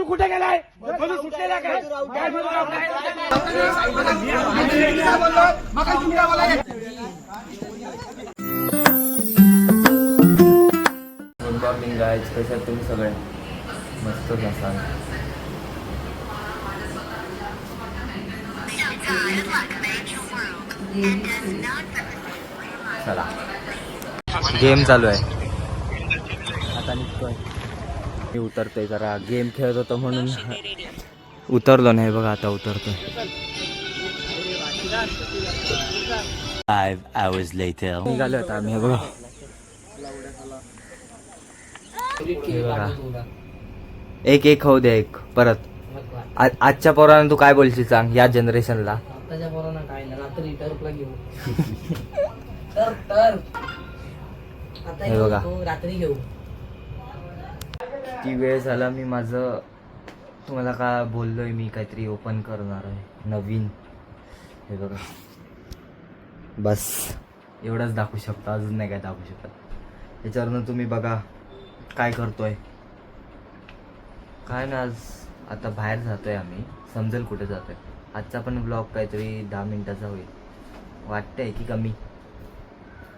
कुठे गेलाय? सुटलेला काय? गुड मॉर्निंग गाईज, कसे आहात तुम्ही सगळे? मस्त असाल. चला, गेम चालू आहे आता. निघतोय मी, उतरतोय. जरा गेम खेळत होतो म्हणून उतरलो नाही. बघा आता उतरतोय. 5 hours later निघालो होता आम्ही. हे बघा, एक होऊ दे. एक परत आजच्या पोरांना तू काय बोलशील सांग या जनरेशनला? आताच्या पोरांना काय नाही, रात्री टर्फला घेऊ. आता हे बघा, रात्री घेऊ. ती वेळ झाला. मी माझं तुम्हाला का बोललोय, मी काहीतरी ओपन करणार आहे नवीन. हे बघा, बस एवढंच दाखवू शकतो, अजून नाही काय दाखवू शकत. याच्यावरनं तुम्ही बघा काय करतोय. काय ना, आज आता बाहेर जातोय आम्ही, समजेल कुठे जातोय. आजचा पण ब्लॉग काहीतरी 10 मिनिटाचा होईल वाटतंय की कमी,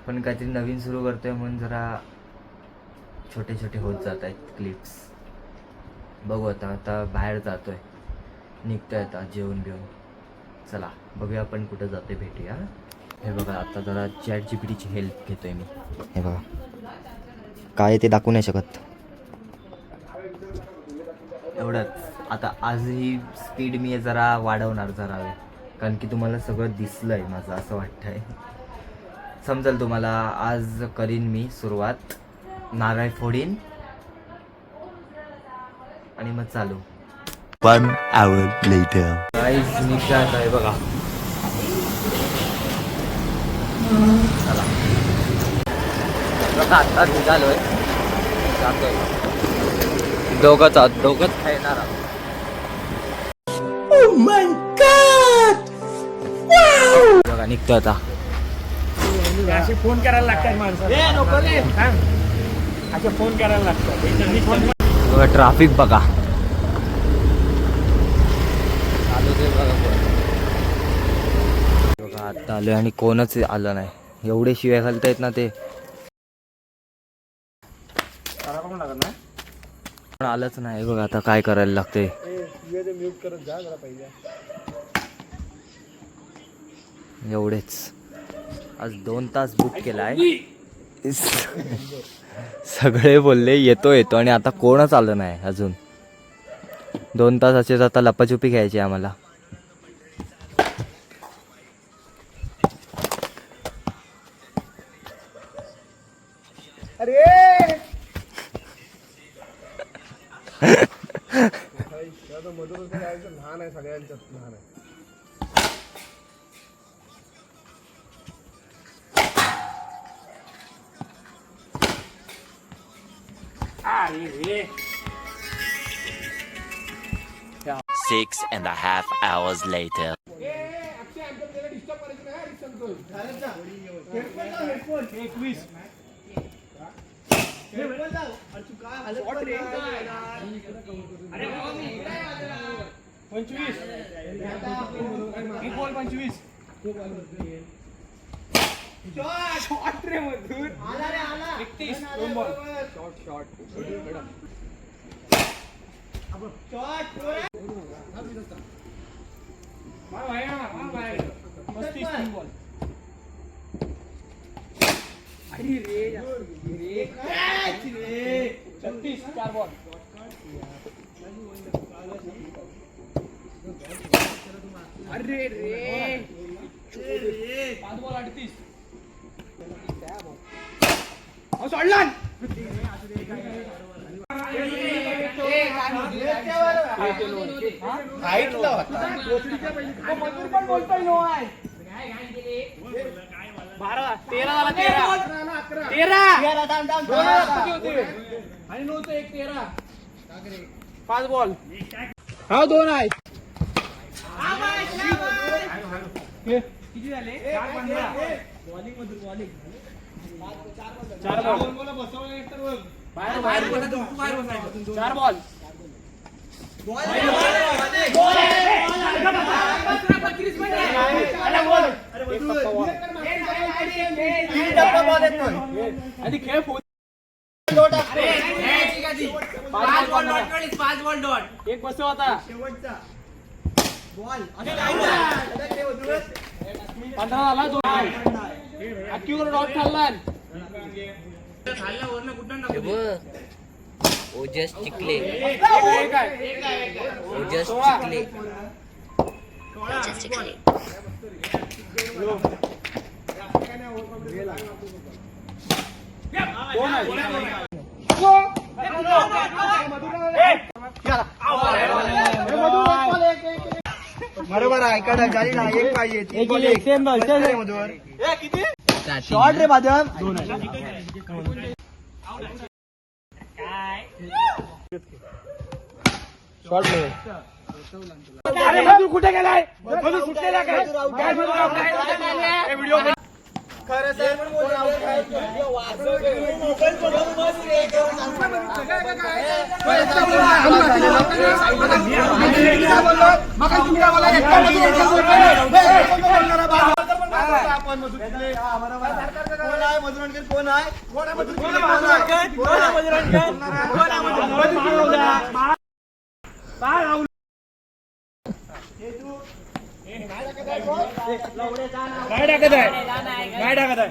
पण काहीतरी नवीन सुरू करतोय म्हणून जरा छोटे छोटे होत जात आहेत क्लिप्स. बघू आता बाहेर जातोय, निघतोय आता जेवण घेऊन. चला बघूया आपण कुठं जातोय, भेटूया. हे बघा, आता जरा ChatGPTची हेल्प घेतोय मी. हे बघा काय ते दाखवू नाही शकत एवढंच. आता आज ही स्पीड मी जरा वाढवणार जरा वेळ, कारण की तुम्हाला सगळं दिसलंय माझं, असं वाटतंय. समजेल तुम्हाला. आज करीन मी सुरुवात, नारळ फोडीन आणि मग चालू. 1 hour later गाईज, निघात आहे बघा. चला बघा, आता निघालोय, जातोय. दोघंच खाणार आहोत. बघा निघतो आता. असे फोन करायला लागतात माणसाला, असे फोन करायला लागतात. बघा ट्रॅफिक बघा. बघा आता आलोय आणि कोणच आलं नाही. एवढे शिव्या घालतायत ना ते, पण आलंच नाही. बघा आता काय करायला लागते. एवढेच. आज 2 तास बुक केलाय. सगळे बोलले येतो आणि आता कोणच आलं नाही अजून. 2 तास असेच आता लपाछुपी घ्यायची आम्हाला. अरे लहान आहे, सगळ्यांच्यात लहान आहे. अरे 6.5 hours later. शॉट रे मधून. दोन बॉल. शॉट अरे रे 36 4 बॉल. अरे रे 5 बॉल 38. सोडला. मजूर पण बोलतोय नो आहे. 12 13 झाला. 13 आणि 9 चं 1 13. 5 बॉल. हा 2 आहे. किती झाले? 4 बॉलिंग 4 बॉल. बाहेर 4 बॉल. आधी खेळ एक बसव आता 15 झाला 2 अक्कीवर डॉट खाल्ला ओजस चिखले ओजस चिखले बरोबर आहे कडक झाली ना एक पाहिजे शॉर्ट रे बादम शॉर्ट अरे मधू कुठे गेलाय मधू सुटलेला काय व्हिडिओ खरं सर कोण आहे काय टाकत आहे काय टाकत आहे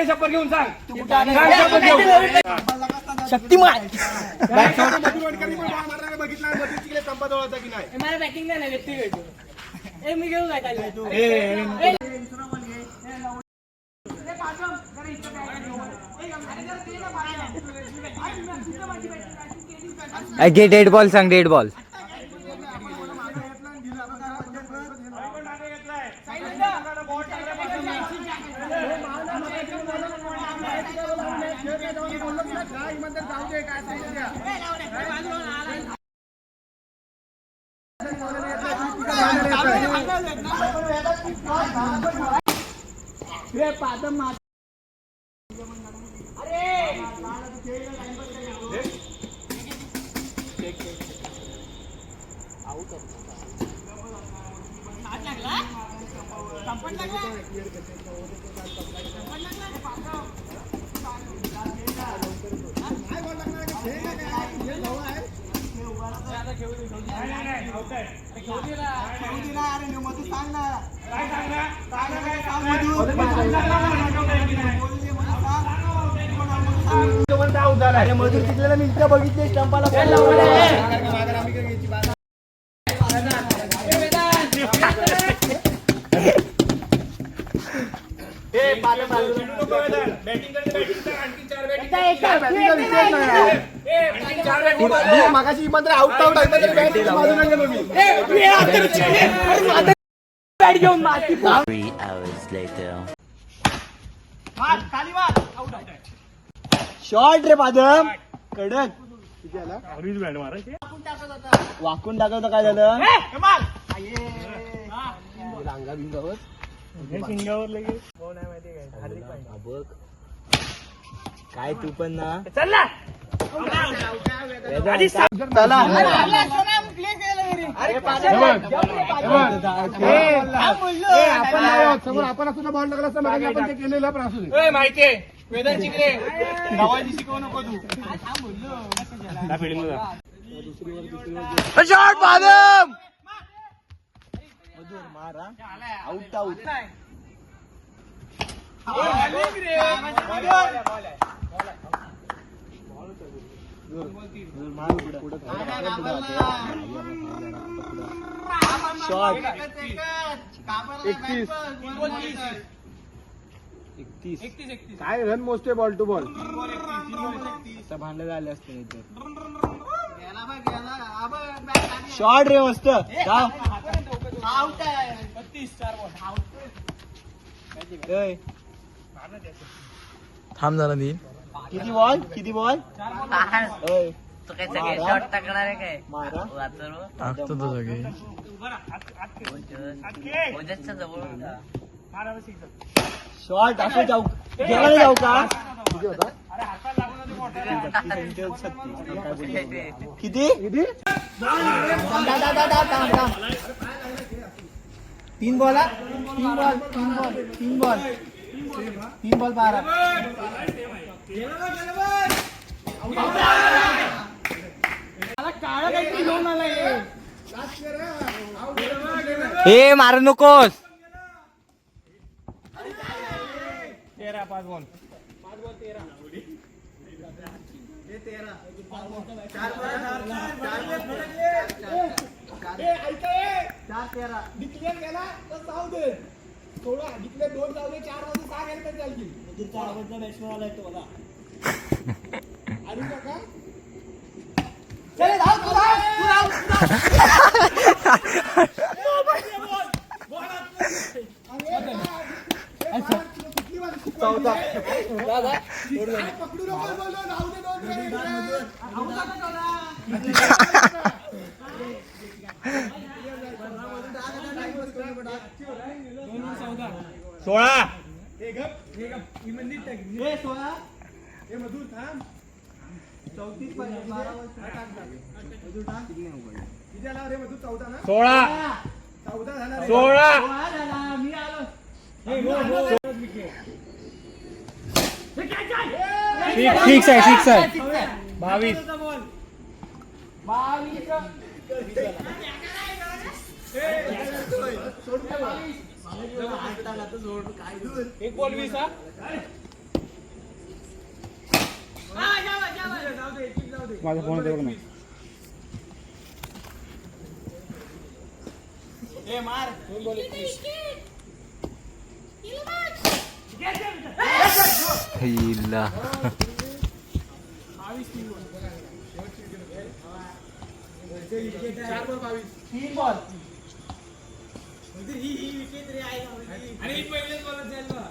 शपथ घेऊन सांग शक्तिमान मला बॅटिंग नाही व्यक्ती घेतो मी घेऊ काय घे डेड बॉल सांग डेड बॉल मधुर तिकलेला मी इतकं बघितले स्टंपाला मागाशी मात्र आउट आउट बॅट घेऊन माती 3 hours later. शॉर्ट रे बादम कडक वाकून टाकवतं काय झालं बघ काय तू पण ना चला आपण असं बॉल लागला असं आपण ते केलेलं पण असू दे माहितीये वेदन चिकले गावाची शिकवू नको तू शॉट बादम मारा आउट आउट शॉट 31 काय रन मोजते बॉल टू बॉल भांडे झाले असते शॉट रे मस्त थांब जरा दिन किती बॉल तो काय सगळे शॉट टाकणार आहे काय टाकतो तो सगळे ओजसच्या जवळ शॉट असं जाऊ जेवायला जाऊ का किती तीन बॉल 12 हे मारू नकोस 13 5 बॉल डिक्लेअर केला तर जाऊ दे 16 डिक्लेअर 2 जाऊ दे 4 वाजून 6 गेले तर चालतील म्हणजे 4 वाजता बॅट्समॅन आलाय तो मला अरे काका चले धाव तू चौथा पकडू नको बोललो धाव दे 16 हे गप इमंदित टाक हे 16 हे मधुर थांब 34 पाहिजे 12 वर टाक मधुर टाक किती आला रे मधुर 14 ना 14 झाला रे 16 झाला मी आलो हे गो फिक्स आहे 22 एक बॉल 20 हा माझा फोन येतो बघ ना ए मार 2 बॉल 21 हिला 3 बॉल ही विकेट रे आहे आणि ही पहिलेच बॉलच जाईल ना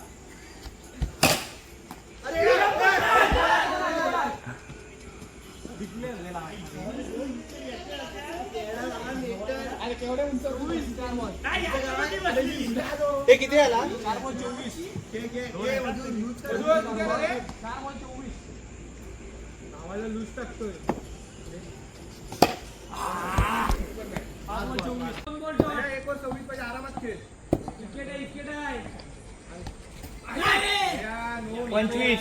अरे केवढे उंच 4 बॉल हे किती आला 4 बॉल 24 4 बॉल 24 नावाला लूज टाकतोय 5 बॉल 24 1 वर 26 पाहिजे आरामात खेळ विकेट आहे 25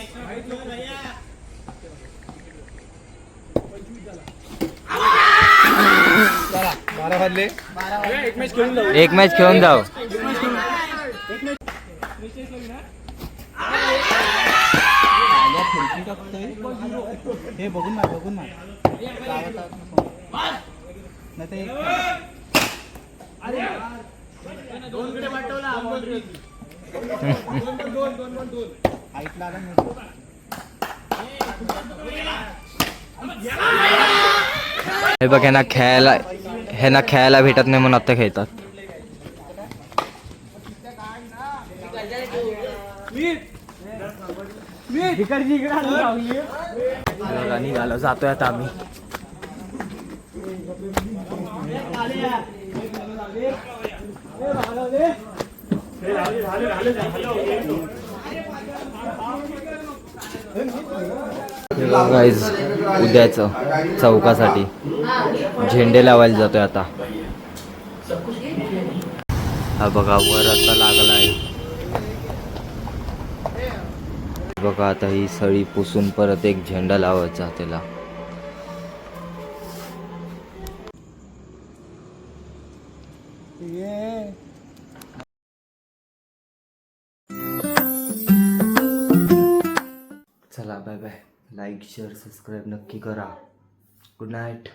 चला 12 वाजले एक मॅच खेळून जाऊ हे बघून ना नाही दोन कडे पाठवला दोन ऐकला हे बघ ह्यांना खेळायला भेटत नाही म्हणून आता खेळतात निघालो जातोय आता आम्ही गाईज उद्याचं चौकासाठी झेंडे लावायला जातोय आता हा बघा वर आता लागला आहे बघा आता ही सळी पुसून परत एक झेंडा लावायचा त्याला चला bye bye like share subscribe नक्की करा गुड नाईट